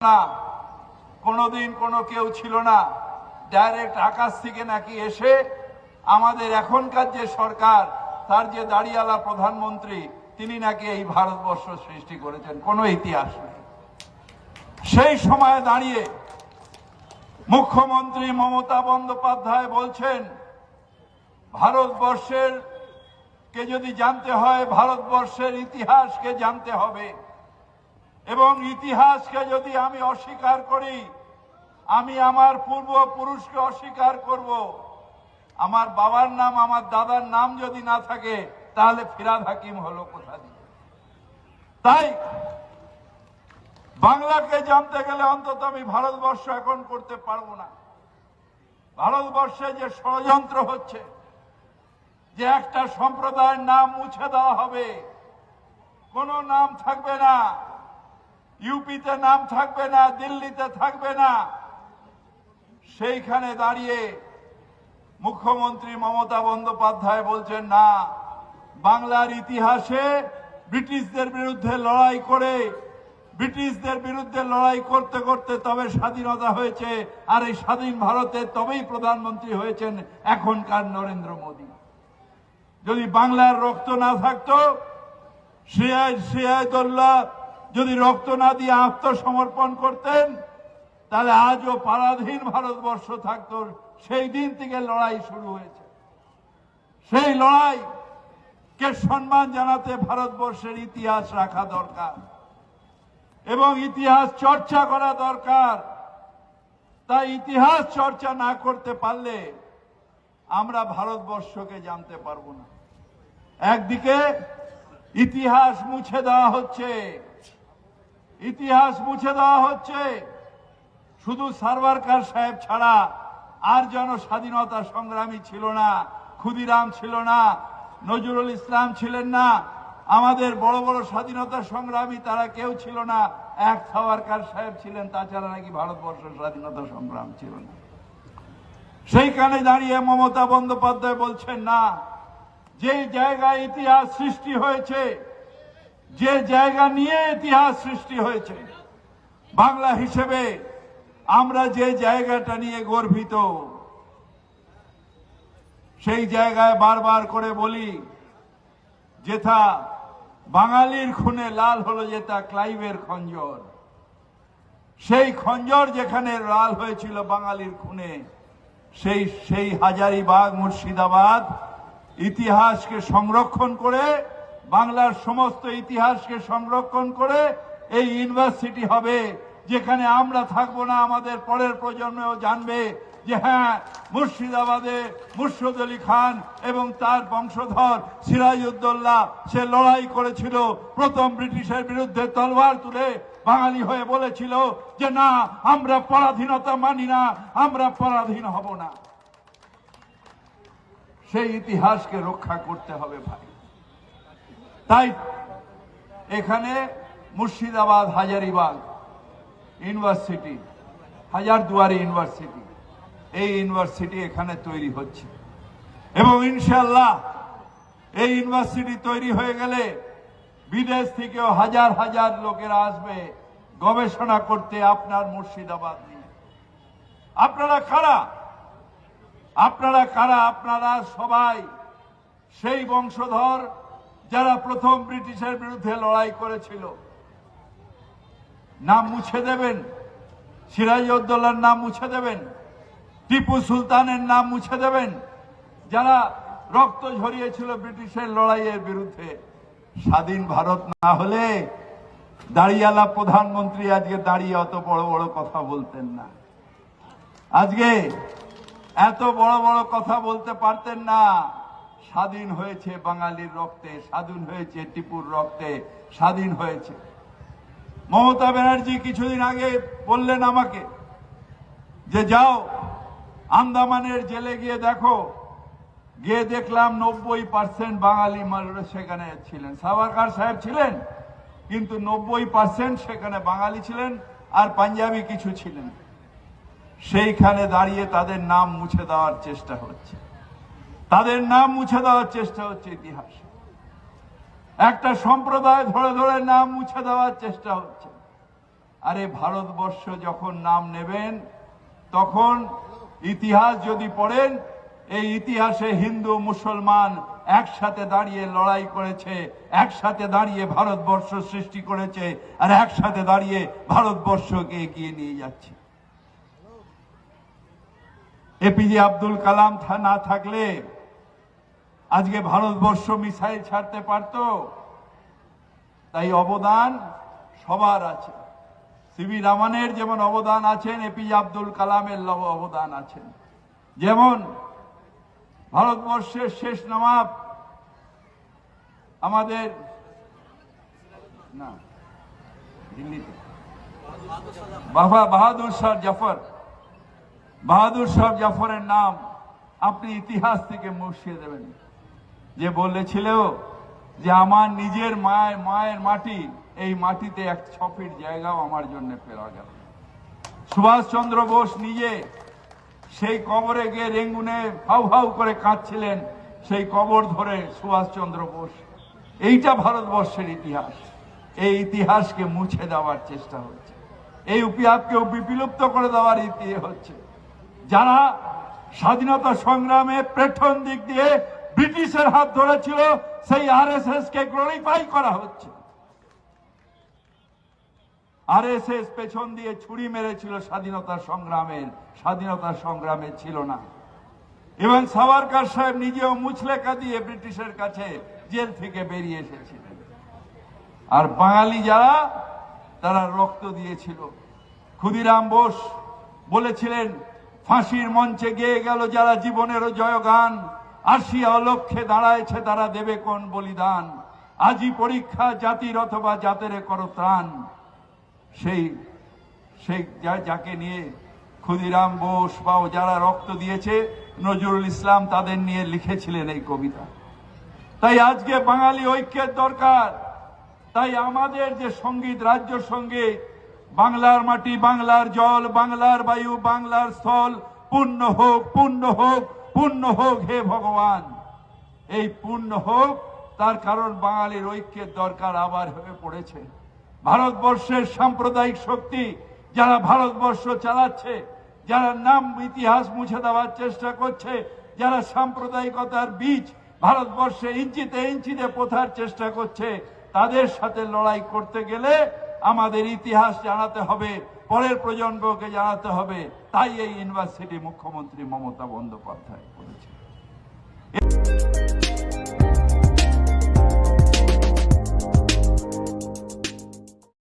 না, কোনোদিন কোনো কেউ ছিল না। ডাইরেক্ট আকাশ থেকে নাকি এসে আমাদের এখনকার যে সরকার, তার যে দাড়িওয়ালা প্রধানমন্ত্রী, তিনি নাকি এই ভারতবর্ষ সৃষ্টি করেছেন। কোনো ইতিহাস নেই। সেই সময় দাঁড়িয়ে মুখ্যমন্ত্রী মমতা বন্দ্যোপাধ্যায় বলছেন, ভারতবর্ষের কে যদি জানতে হয়, ভারতবর্ষের ইতিহাসকে জানতে হবে, এবং ইতিহাসকে যদি আমি অস্বীকার করি, আমি আমার পূর্বপুরুষকে অস্বীকার করব। আমার বাবার নাম, আমার দাদার নাম যদি না থাকে, তাহলে ফিরহাদ হাকিম হলো কোথা দিয়ে? তাই বাংলাকে জানতে গেলে অন্তত আমি ভারতবর্ষ এখন করতে পারবো না। ভারতবর্ষে যে ষড়যন্ত্র হচ্ছে, যে একটা সম্প্রদায়ের নাম মুছে দেওয়া হবে, কোনো নাম থাকবে না, ইউপিতে নাম থাকবে না, দিল্লিতে থাকবে না, সেইখানে দাঁড়িয়ে মুখ্যমন্ত্রী মমতা বন্দ্যোপাধ্যায় বলছেন, না, বাংলার ইতিহাসে ব্রিটিশদের বিরুদ্ধে লড়াই করে, ব্রিটিশদের বিরুদ্ধে লড়াই করতে করতে তবে স্বাধীনতা হয়েছে, আর এই স্বাধীন ভারতের তবেই প্রধানমন্ত্রী হয়েছেন এখনকার নরেন্দ্র মোদী। যদি বাংলার রক্ত না থাকতো, সিরাজউদ্দৌলা যদি রক্ত না দিয়ে আত্মসমর্পণ করতেন, তাহলে আজও পরাধীন ভারতবর্ষ থাকতো। সেই দিন থেকে লড়াই শুরু হয়েছে। সেই লড়াইকে সম্মান জানাতে ভারতবর্ষের ইতিহাস রাখা দরকার এবং ইতিহাস চর্চা করা দরকার। তাই ইতিহাস চর্চা না করতে পারলে আমরা ভারতবর্ষকে জানতে পারবো না। একদিকে ইতিহাস মুছে দেওয়া হচ্ছে, ইতিহাস মুছে দেওয়া হচ্ছে। শুধু সাভারকর সাহেব ছাড়া আর যেন স্বাধীনতা সংগ্রামী ছিল না। ক্ষুদিরাম ছিল না, নজরুল ইসলাম ছিলেন না, আমাদের বড় বড় স্বাধীনতা সংগ্রামী তারা কেউ ছিল না। এক সাভারকর সাহেব ছিলেন, তাছাড়া নাকি ভারতবর্ষের স্বাধীনতা সংগ্রাম ছিল না। সেইখানে দাঁড়িয়ে মমতা বন্দ্যোপাধ্যায় বলছেন, না, যে জায়গায় ইতিহাস সৃষ্টি হয়েছে, যে জায়গা নিয়ে ইতিহাস সৃষ্টি হয়েছে, বাংলা হিসেবে আমরা যে জায়গাটা নিয়ে গর্বিত, সেই জায়গায় বারবার করে বলি, যেথা বাঙালির খুনে লাল হলো যেটা ক্লাইভের খঞ্জর, সেই খঞ্জর যেখানে লাল হয়েছিল বাঙালির খুনে, সেই হাজারিবাগ মুর্শিদাবাদ ইতিহাসকে সংরক্ষণ করে, বাংলার সমস্ত ইতিহাসকে সংরক্ষণ করে এই ইউনিভার্সিটি হবে, যেখানে আমরা থাকবো না, আমাদের পরের প্রজন্মও জানবে যে হ্যাঁ, মুর্শিদাবাদে মুর্শিদ আলী খান এবং তার বংশধর সিরাজউদ্দৌলা সে লড়াই করেছিল, প্রথম ব্রিটিশের বিরুদ্ধে তলোয়ার তুলে বাঙালি হয়ে বলেছিল যে না, আমরা পরাধীনতা মানি না, আমরা পরাধীন হব না। সেই ইতিহাসকে রক্ষা করতে হবে ভাই। তাই এখানে মুর্শিদাবাদ হাজারিবাগ ইউনিভার্সিটি, হাজারদুয়ারি ইউনিভার্সিটি, এই ইউনিভার্সিটি এখানে তৈরি হচ্ছে এবং ইনশাআল্লাহ এই ইউনিভার্সিটি তৈরি হয়ে গেলে বিদেশ থেকেও হাজার হাজার লোকেরা আসবে গবেষণা করতে আপনার মুর্শিদাবাদ নিয়ে। আপনারা কারা? আপনারা কারা? আপনারা সবাই সেই বংশধর যারা প্রথম ব্রিটিশের বিরুদ্ধে লড়াই করেছিল। নাম মুছে দেবেন, সিরাজউদ্দৌলার নাম মুছে দেবেন, টিপু সুলতানের নাম মুছে দেবেন, যারা রক্ত ঝরিয়েছিল ব্রিটিশের লড়াইয়ের বিরুদ্ধে। স্বাধীন ভারত না হলে দাড়িওয়ালা প্রধানমন্ত্রী আজকে দাঁড়িয়ে অত বড় বড় কথা বলতেন না, আজকে এত বড় বড় কথা বলতে পারতেন না। স্বাধীন হয়েছে বাঙালির রক্তে, স্বাধীন হয়েছে টিপুর রক্তে, স্বাধীন হয়েছে। মমতা ব্যানার্জি কিছুদিন আগে বললেন আমাকে যে যাও আন্দামানের জেলে গিয়ে দেখো। গিয়ে দেখলাম 90% বাঙালি সেখানে ছিলেন। সাভারকর সাহেব ছিলেন, কিন্তু 90% সেখানে বাঙালি ছিলেন, আর পাঞ্জাবি কিছু ছিলেন। সেইখানে দাঁড়িয়ে তাদের নাম মুছে দেওয়ার চেষ্টা হচ্ছে, তাদের নাম মুছে দেওয়ার চেষ্টা হচ্ছে। ইতিহাসে একটা সম্প্রদায় ধরে ধরে নাম মুছে দেওয়ার চেষ্টা হচ্ছে। আরে ভারতবর্ষ যখন নাম নেবেন তখন ইতিহাস যদি পড়েন, এই ইতিহাসে হিন্দু মুসলমান একসাথে দাঁড়িয়ে লড়াই করেছে, একসাথে দাঁড়িয়ে ভারতবর্ষ সৃষ্টি করেছে, আর একসাথে দাঁড়িয়ে ভারতবর্ষকে এগিয়ে নিয়ে যাচ্ছে। এপিজে আব্দুল কালাম না থাকলে আজকে ভারতবর্ষ মিসাইল ছাড়তে পারত। তাই অবদান সবার আছে। সিভি রামানের যেমন অবদান আছেন, এপিজে আব্দুল কালামের অবদান আছেন। যেমন ভারতবর্ষের শেষ নবাব আমাদের না দিল্লিতে বাহাদুর শাহ জাফর, বাহাদুর শাহ জাফরের নাম আপনি ইতিহাস থেকে মুছিয়ে দেবেন। যে বলেছিল যে আমার নিজের মায়ের মাটি, এই মাটিতে 6 ফিট জায়গাও আমার জন্য ফেরা গেল। সুভাষচন্দ্র বোস নিজে সেই কবরে গিয়ে রেঙ্গুনে হাউ হাউ করে কাঁদছিলেন, সেই কবর ধরে সুভাষচন্দ্র বোস। এইটা ভারতবর্ষের ইতিহাস। এই ইতিহাসকে মুছে দেওয়ার চেষ্টা হচ্ছে, এই ইতিহাসকে বিলুপ্ত করে দেওয়ার ইতিহাস হচ্ছে। যারা স্বাধীনতা সংগ্রামে প্রথম দিক দিয়ে ব্রিটিশের হাত ধরেছিল, সেই আরএসএস কে গ্লোরিফাই করা হচ্ছে। আরএসএস পেছন দিয়ে ছুরি মেরেছিল স্বাধীনতা সংগ্রামে ছিল না। এবং সাভারকার সাহেব নিজেও মুচলেকা দিয়ে ব্রিটিশের কাছে জেল থেকে বেরিয়ে এসেছিলেন। আর বাঙালি যারা, তারা রক্ত দিয়েছিল। ক্ষুদিরাম বোস বলেছিলেন, ফাঁসির মঞ্চে গেয়ে গেল যারা জীবনেরও জয়গান, আসিয়া লক্ষ্যে দাঁড়ায়ছে তারা দেবে কোন বলিদান, আজি পরীক্ষা জাতির অথবা জাতের করো ত্রাণ। সেই যাকে নিয়ে ক্ষুদিরাম বোস বা যারা রক্ত দিয়েছে, নজরুল ইসলাম তাদের নিয়ে লিখেছিলেন এই কবিতা। তাই আজকে বাঙালি ঐক্যের দরকার। তাই আমাদের যে সঙ্গীত, রাজ্য সঙ্গীত, বাংলার মাটি, বাংলার জল, বাংলার বায়ু, বাংলার স্থল, পূর্ণ হোক, পূর্ণ হোক, পূর্ণ হোক হে ভগবান। এই পূর্ণ হোক, তার কারণ বাঙালির ঐক্যের দরকার আবার হয়ে পড়েছে। ভারতবর্ষের সাম্প্রদায়িক শক্তি যারা ভারতবর্ষ চালাচ্ছে, যারা নাম ইতিহাস মুছে দেওয়ার চেষ্টা করছে, যারা সাম্প্রদায়িকতার বীজ ভারতবর্ষে ইঞ্চিতে ইঞ্চিতে পোঁতার চেষ্টা করছে, তাদের সাথে লড়াই করতে গেলে আমাদের ইতিহাস জানাতে হবে, পরের প্রজন্মকে জানাতে হবে। তাই এই ইউনিভার্সিটি মুখ্যমন্ত্রী মমতা বন্দ্যোপাধ্যায় করেছে।